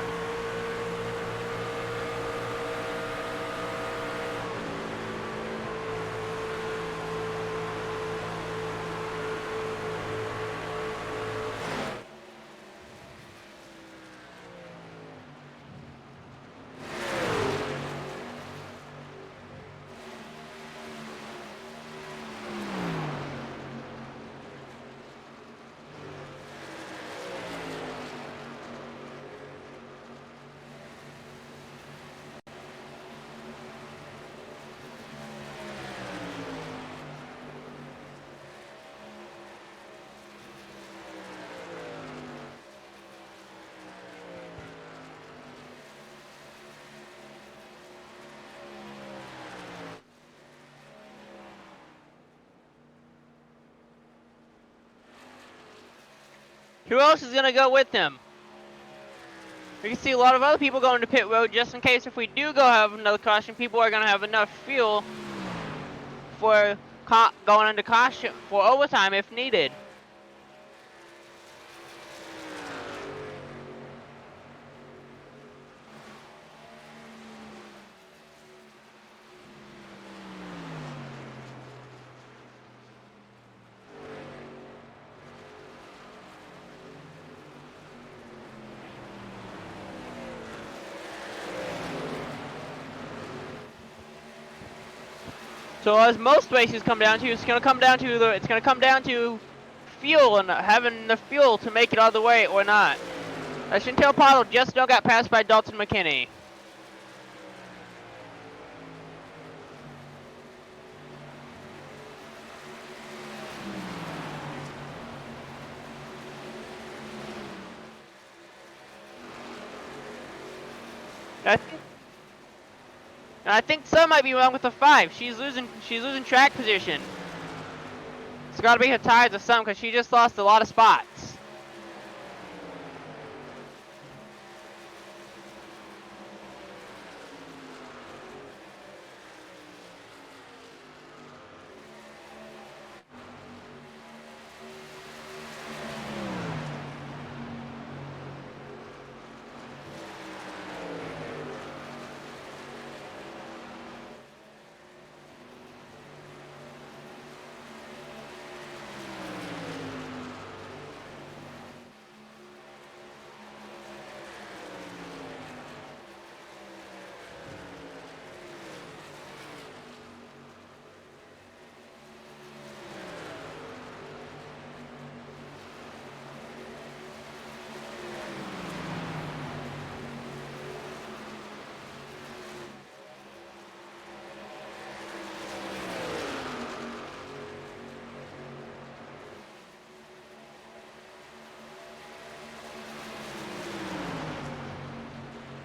Who else is going to go with him? We can see a lot of other people going to pit road just in case if we do go have another caution, people are going to have enough fuel for going into caution for overtime if needed. So as most races come down to, it's gonna come down to fuel and having the fuel to make it all the way or not. Chantel Pottle just now got passed by Dalton McKinney. I think some might be wrong with the 5. She's losing track position. It's got to be her tires or something because she just lost a lot of spots.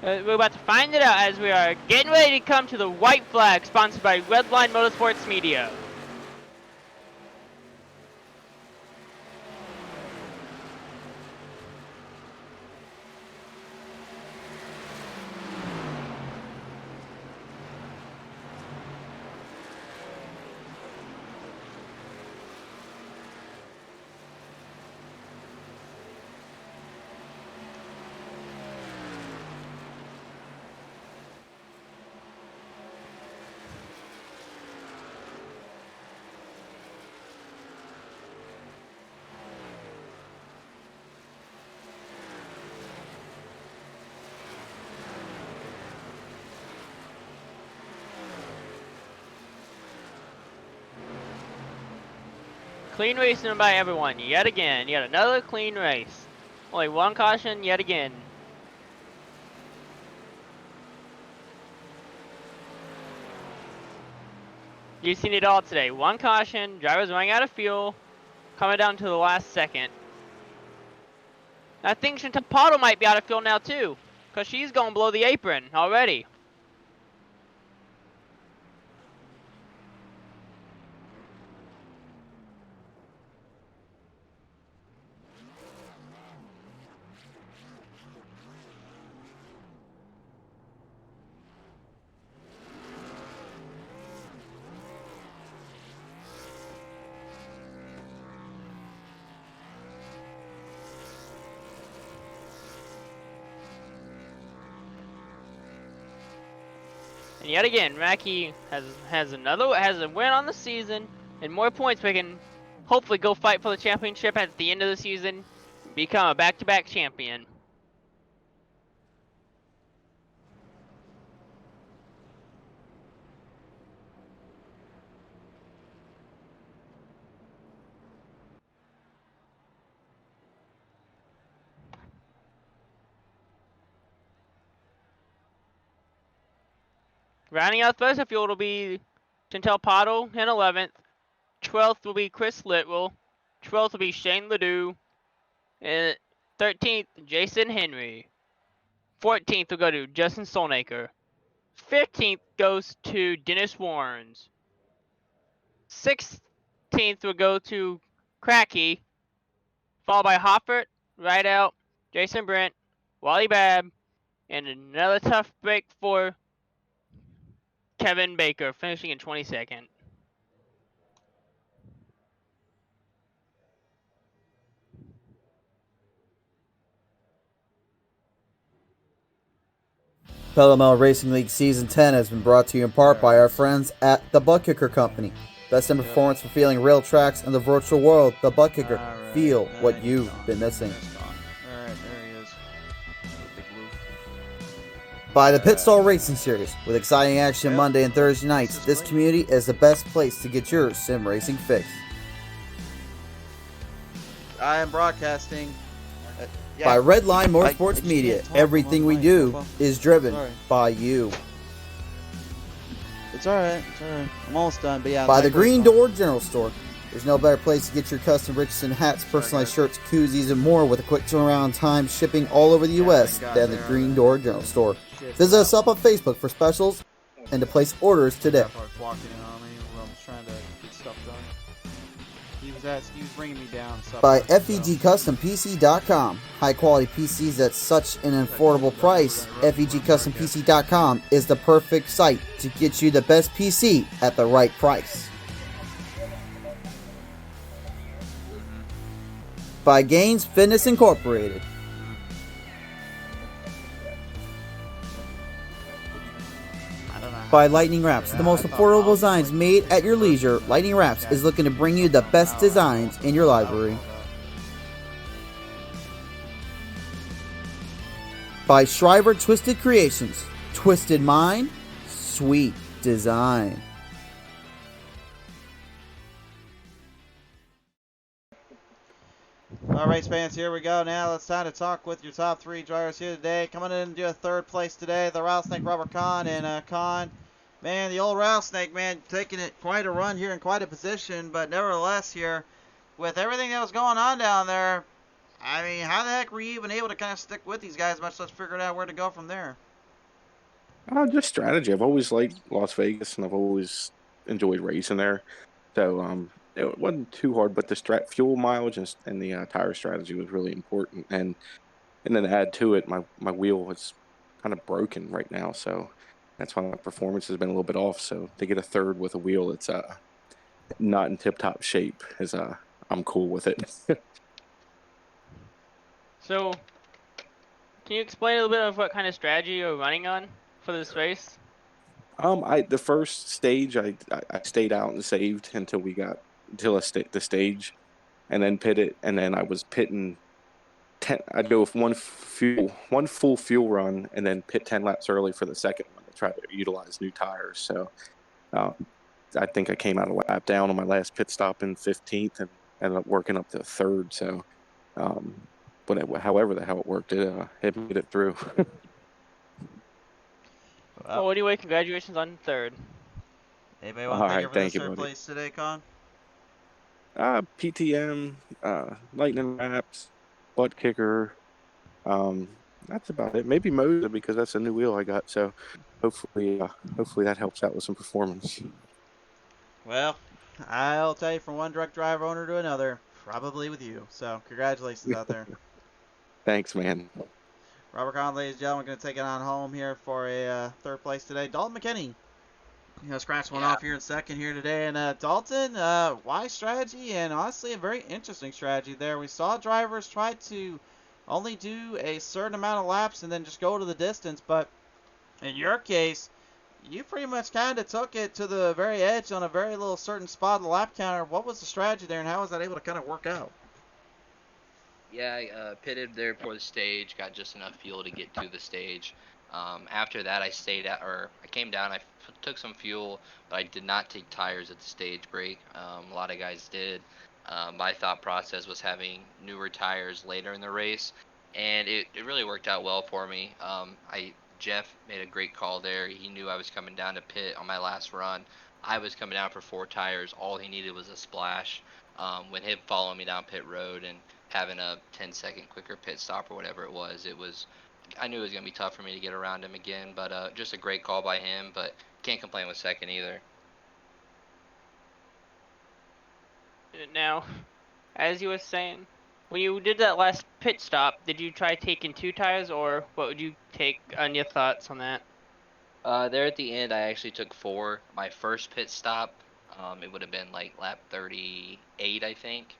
We're about to find it out as we are getting ready to come to the white flag sponsored by Redline Motorsports Media. Clean racing by everyone, yet again. Yet another clean race. Only one caution, yet again. You've seen it all today. One caution, drivers running out of fuel, coming down to the last second. I think Chantal Pato might be out of fuel now too, because she's going below the apron already. And yet again, Mackie has a win on the season and more points. We can hopefully go fight for the championship at the end of the season, become a back-to-back champion. Rounding out the rest of the field will be Chantal Pato in 11th. 12th will be Chris Litwell. 12th will be Shane Ledoux. And 13th, Jason Henry. 14th will go to Justin Solnaker. 15th goes to Dennis Warrens. 16th will go to Cracky, followed by Hoffert, Rideout, Jason Brent, Wally Babb, and another tough break for Kevin Baker, finishing in 22nd. Pelham Racing League Season 10 has been brought to you in part by our friends at the ButtKicker Company. Best in performance for feeling real tracks in the virtual world. The ButtKicker. Alright, Feel what you've been missing. Alright, there he is. Big blue. By the Pit Stall Racing Series. With exciting action Monday and Thursday nights, this community is the best place to get your sim racing fix. I am broadcasting. By Redline Motorsports Media, everything we do is driven by you. It's alright, it's alright. I'm almost done, but yeah. By the Green Door General Store. There's no better place to get your custom Richardson hats, personalized shirts, koozies, and more with a quick turnaround time shipping all over the U.S. than the Green Door General Store. Visit us up on Facebook for specials and to place orders today. He was bringing me down. By FEGCustomPC.com. High quality PCs at such an affordable price. FEGCustomPC.com is the perfect site to get you the best PC at the right price. By GainZFitness Incorporated. By Lightning Wrapz, the most affordable designs made at your leisure. Lightning Wrapz is looking to bring you the best designs in your library. By Shriver Twisted Creations, Twisted Mind, Sweet Design. All right, fans, here we go now. It's time to talk with your top three drivers here today. Coming in to do a third place today, the Rattlesnake Robert Kahn. And Kahn, man, the old Rattlesnake, man, taking it quite a run here in quite a position. But nevertheless here, with everything that was going on down there, I mean, how the heck were you even able to kind of stick with these guys, much less figure out where to go from there? Just strategy. I've always liked Las Vegas, and I've always enjoyed racing there. So, it wasn't too hard, but the fuel mileage and the tire strategy was really important. And then to add to it, my wheel is kind of broken right now, so that's why my performance has been a little bit off. So to get a third with a wheel that's not in tip-top shape is I'm cool with it. So, can you explain a little bit of what kind of strategy you're running on for this race? The first stage I stayed out and saved until the stage, and then pitted, and then I was pitting 10. I'd go with one full fuel run, and then pit 10 laps early for the second one to try to utilize new tires. So I think I came out a lap down on my last pit stop in 15th, and ended up working up to third. So, however the hell it worked, it made it through. Well, anyway, congratulations on third. Anybody All want to thank you right, for thank this you, third buddy. place today, Con? PTM, Lightning Wrapz, ButtKicker. That's about it. Maybe Moza because that's a new wheel I got. So hopefully that helps out with some performance. Well, I'll tell you from one truck driver owner to another, probably with you. So congratulations out there. Thanks, man. Robert Con, ladies and gentlemen, going to take it on home here for a third place today. Dalton McKinney, scratch one off here in second here today. And Dalton, wise strategy and honestly a very interesting strategy there. We saw drivers try to only do a certain amount of laps and then just go to the distance. But in your case, you pretty much kind of took it to the very edge on a very little certain spot of the lap counter. What was the strategy there and how was that able to kind of work out? Yeah, I pitted there for the stage, got just enough fuel to get to the stage. After that, I came down, took some fuel, but I did not take tires at the stage break. A lot of guys did. My thought process was having newer tires later in the race, and it really worked out well for me. Jeff made a great call there. He knew I was coming down to pit on my last run. I was coming down for 4 tires. All he needed was a splash. With him following me down pit road and having a 10-second quicker pit stop or whatever it was, I knew it was going to be tough for me to get around him again, but just a great call by him, but can't complain with second either. Now, as you were saying, when you did that last pit stop, did you try taking 2 tires, or what would you take on your thoughts on that? There at the end, I actually took 4. My first pit stop, it would have been like lap 38, I think.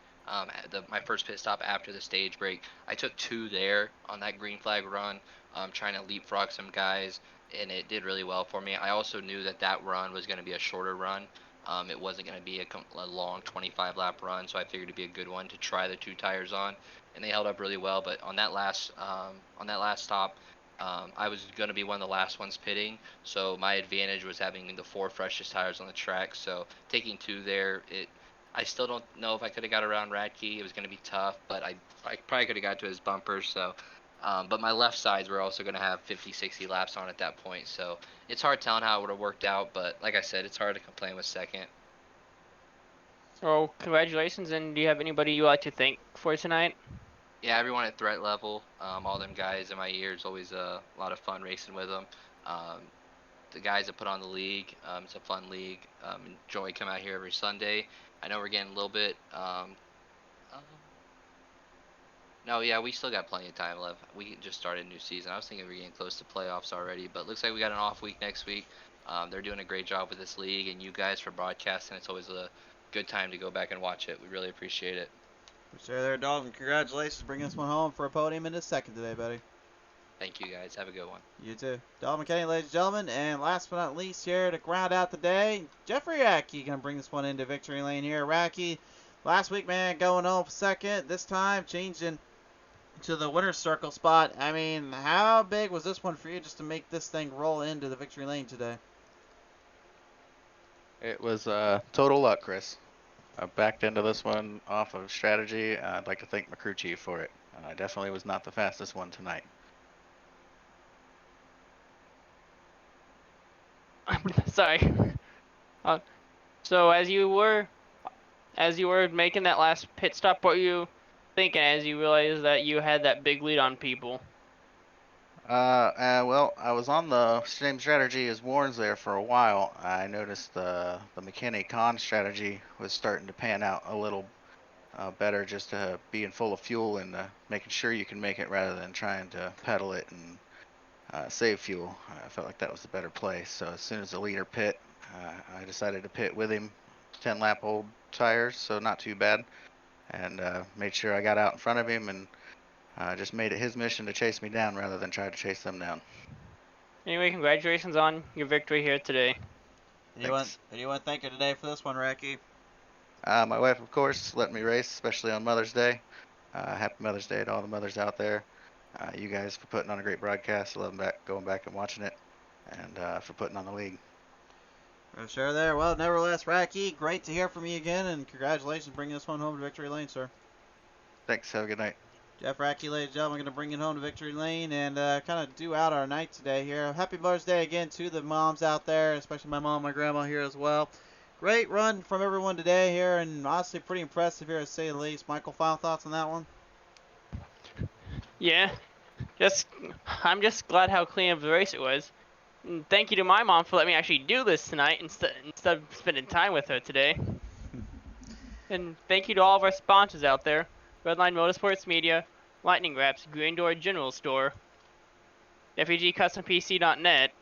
My first pit stop after the stage break, I took 2 there on that green flag run, trying to leapfrog some guys, and it did really well for me. I also knew that run was going to be a shorter run. It wasn't going to be a long 25 lap run, so I figured it'd be a good one to try the 2 tires on, and they held up really well. But on that last stop, I was going to be one of the last ones pitting, so my advantage was having the 4 freshest tires on the track. So taking 2 there, I still don't know if I could have got around Radke. It was going to be tough, but I probably could have got to his bumpers. So, but my left sides were also going to have 50, 60 laps on at that point. So it's hard telling how it would have worked out. But like I said, it's hard to complain with second. So congratulations, and do you have anybody you like to thank for tonight? Yeah, everyone at threat level, all them guys in my ear. It's always a lot of fun racing with them. The guys that put on the league, it's a fun league. Enjoy coming out here every Sunday. I know we're getting a little bit. No, yeah, we still got plenty of time left. We just started a new season. I was thinking we were getting close to playoffs already, but looks like we got an off week next week. They're doing a great job with this league, and you guys for broadcasting. It's always a good time to go back and watch it. We really appreciate it. Sure there, Dalton. Congratulations, bringing this one home for a podium in his second today, buddy. Thank you, guys. Have a good one. You too. Dalton McKinney, ladies and gentlemen. And last but not least here to round out the day, Jeffrey Radke going to bring this one into victory lane here. Radke, last week, man, going home second. This time, changing to the winner's circle spot. I mean, how big was this one for you just to make this thing roll into the victory lane today? It was total luck, Chris. I backed into this one off of strategy. I'd like to thank my crew chief for it. I definitely was not the fastest one tonight. Sorry. So as you were making that last pit stop, what were you thinking as you realized that you had that big lead on people? Well, I was on the same strategy as Warren's there for a while. I noticed the McKinney con strategy was starting to pan out a little better, just being full of fuel and making sure you can make it rather than trying to pedal it and save fuel. I felt like that was the better play. So as soon as the leader pit, I decided to pit with him, 10 lap old tires, so not too bad, and made sure I got out in front of him and just made it his mission to chase me down rather than try to chase them down. Anyway, congratulations on your victory here today. Who do you want to thank her today for this one, Radke? My wife, of course, let me race, especially on Mother's Day. Happy Mother's Day to all the mothers out there. You guys for putting on a great broadcast. I love going back and watching it, and for putting on the league. For sure there. Well, nevertheless, Racky, great to hear from you again, and congratulations bringing this one home to Victory Lane, sir. Thanks. Have a good night. Jeff Racky, ladies and gentlemen, going to bring it home to Victory Lane and kind of do out our night today here. Happy Mother's Day again to the moms out there, especially my mom and my grandma here as well. Great run from everyone today here, and honestly pretty impressive here, to say the least. Michael, final thoughts on that one? Yeah, I'm just glad how clean of the race it was. And thank you to my mom for letting me actually do this tonight instead of spending time with her today. And thank you to all of our sponsors out there: Redline Motorsports Media, Lightning Wrapz, Green Door General Store, FEGCustomPC.net.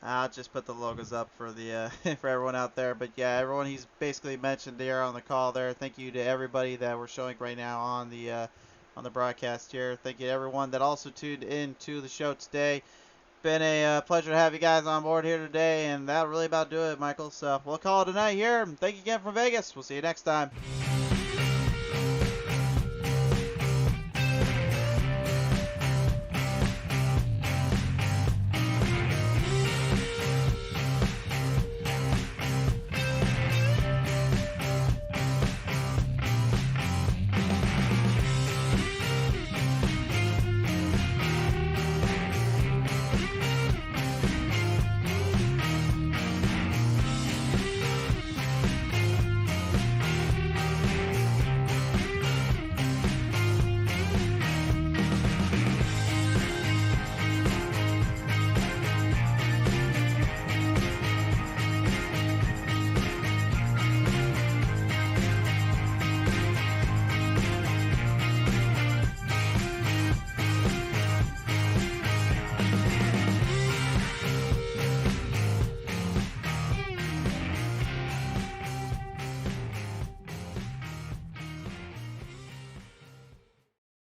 I'll just put the logos up for the for everyone out there. But yeah, everyone he's basically mentioned there on the call there. Thank you to everybody that we're showing right now on the broadcast here. Thank you to everyone that also tuned in to the show today. Been a pleasure to have you guys on board here today, and that'll really about do it, Michael. So we'll call it a night here. Thank you again from Vegas. We'll see you next time.